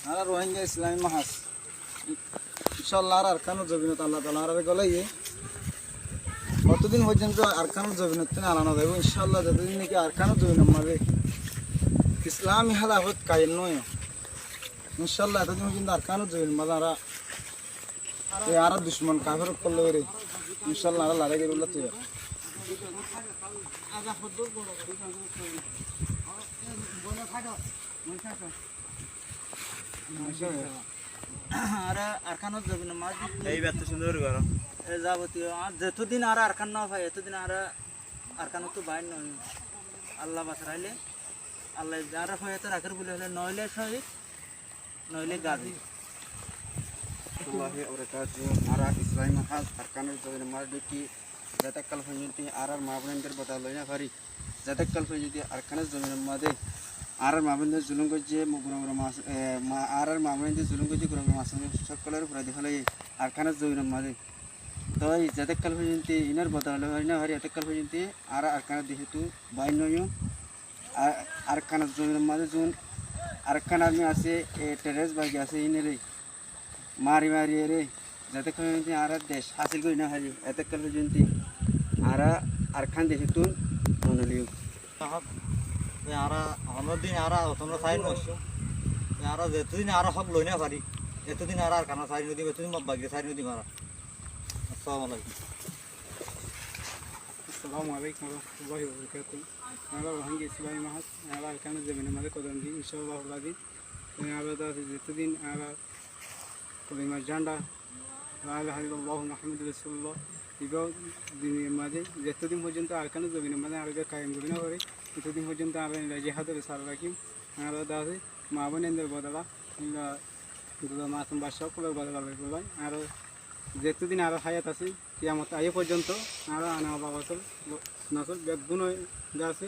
আর রোহিঙ্গা ইসলামী মাহাস ইনশাআল্লাহ আর আরকানুল জবিনত আল্লাহ তাআলা আর গলাইয়ে কতদিন পর্যন্ত আরকানুল জবিনত থেকে আলানো দেব ইনশাআল্লাহ যতদিন নাকি আরকানুল জবিনত মাঝে ইসলামী খেলাফত কায়েম নয় ইনশাআল্লাহ এতদিন পর্যন্ত আরকানুল জবিনত মাঝে আর দুশ্মন কাফের করলে রে ইনশাআল্লাহ আর লড়াই করে উল্লাতে আর আরকানুল জবিনত মাঝে এই ব্যক্তি সুন্দর করো যাবতীয় আর যতদিন আর আরকান না হয় এতদিন আর আরকান তো বাইর নয় আল্লাহ বাঁচাইলে আল্লাহ যারা হয় তো রাখের বলে হলে নইলে শহীদ নইলে গাজী আর ইসলামী মাহাজ আরকানুল জবিনত মাঝে কি যতকাল পর্যন্ত আর মাহবুবের বদল লই না পারি যতকাল পর্যন্ত আরকানুল জবিনত মাঝে আর মাহবুবের জুলুম করছে আর মাহবুবের জুলুম করছে গুরু মাস সকলের উপরে দেখালে আরকানুল জবিনত মাঝে তো যতকাল পর্যন্ত ইনার বদল হয় না পারি এতকাল পর্যন্ত আর আরকানুল যেহেতু বাইর নয় আরকানুল জবিনত মাঝে যোন আরকান আর্মি আছে টেরেস বাগি আছে ইনেরে মারি মারি রে যতক্ষণ পর্যন্ত আর দেশ হাসিল করি না হারি এতক্ষণ পর্যন্ত আর আরখান দেশে তুন মনোলিও আর অন্যদিন আর অতন্য সাইড নষ্ট আর যেতদিন আর হক লই না পারি এতদিন আর আর কানা সাইড নদী এতদিন বাগি সাইড নদী মারা আসসালামু আলাইকুম আসসালামু আলাইকুম ওয়া রাহমাতুল্লাহি ওয়া বারাকাতুহু আমরা রোহিঙ্গা ইসলামী মাহাজ আমরা আরকানুল জবিনত মাঝে কদম দিই ইনশাআল্লাহ বাদিন আমরা যতদিন আমরা কলিমার ঝান্ডা লা ইলাহা ইল্লাল্লাহু মুহাম্মাদুর রাসূলুল্লাহ এবার দিনের মাঝে যতদিন পর্যন্ত আরকানুল জবিনত মাঝে আরবে কায়েম করি না পারি ততদিন পর্যন্ত আমরা জিহাদের সারা রাখিম আমরা দাসে মা বোনেদের বদলা কিংবা মাসুম বা সকলের বদলা বলাই আর যতদিন আরো হায়াত আছে কিয়ামত আগে পর্যন্ত আর আনা বাবা চল নাচল বেগুন আছে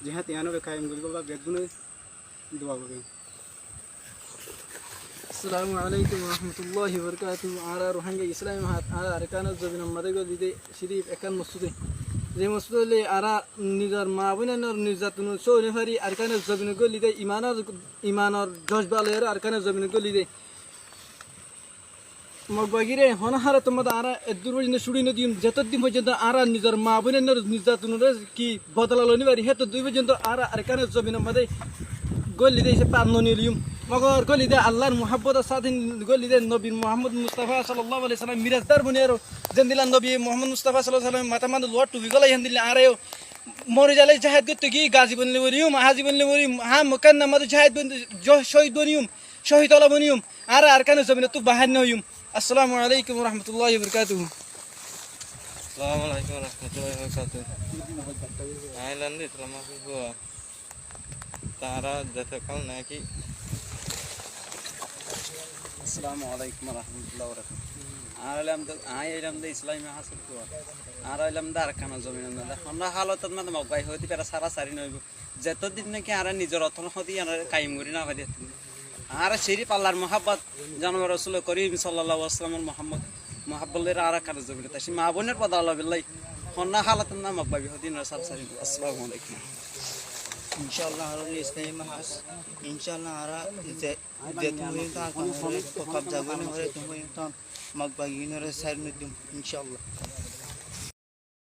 জিহাদ ইয়ানবে কায়েম করি বলা বেগুন দোয়া করি আসসালামু আলাইকুম ওয়া রাহমাতুল্লাহি ওয়া বারাকাতুহু আর রোহিঙ্গা ইসলামী মাহাজ আর আরকানুল জবিনত মাঝে গদিতে শরীফ একান মসজিদে যে মসজিদে আর নিজের মা বোনের নির্যাতন সহনে পারি আরকানুল জবিনত গলিতে ইমানের জজবালের আরকানুল জবিনত গলিতে মগবাগিরে হনহারে তোমাদের আর দূর পর্যন্ত ছুটি নদীম যতদিন পর্যন্ত আর নিজের মা বোনের নির্যাতনের কি বদলা লনি পারি হেতু দুই পর্যন্ত আর আরকানুল জবিনত মাঝে গলিতে এসে পান নিলিম মগর গলিতে আল্লাহর মুহাব্বতের সাথে গলিতে নবী মুহাম্মদ মুস্তাফা সাল্লাল্লাহু আলাইহি সাল্লাম মিরাজদার বনিয়ার জেন্দিলা নবী মুহাম্মদ মুস্তাফা সাল্লাল্লাহু আলাইহি সাল্লাম মাথা মান লোয়া টুবি গলাই হেন্দিলা আরেও মরে জালে জাহাদ করতে কি গাজী বনলে মরিয়ম হাজি বনলে মরিয়ম হা মকান নামাজ জাহাদ বন শহীদ বনিয়ম শহীদ আলা বনিয়ম আর আরকানুল জবিনত তো বাহার নয়ুম আসসালামু আলাইকুম ওয়া রাহমাতুল্লাহি ওয়া বারাকাতুহু আসসালামু আলাইকুম ওয়া রাহমাতুল্লাহি ওয়া বারাকাতুহু আইলান্দ ইসলাম মাহফুজ তারা যতক্ষণ নাকি আসসালামু আলাইকুম ওয়া রাহমাতুল্লাহি ওয়া বারাকাতুহু আর এলাম তো ইসলামী হাসিল তো আর এলাম দা আরকানুল জবিনত না আমরা হালত মানে মগবাই হইতে পারে সারা সারি নইব যতদিন নাকি আর নিজের অর্থনৈতিক আর কায়েম করি না পারি আর শরীফ আল্লাহর মুহাব্বত জানাবার রাসূল করিম সাল্লাল্লাহু আলাইহি ওয়াসাল্লাম মুহাব্বতের আর আরকানুল জবিনত তাই মা বোনের বদলা বিল্লাহ হন্না হালত না মগবাই হদিন রাসূল সারি আসসালামু আলাইকুম ইনশাআল্লাহ আর ইসলামী মাহাজ ইনশাআল্লাহ আর যে তুমি তো কবজা করে তুমি তো মগবাগিনের সাইড নিদিম ইনশাআল্লাহ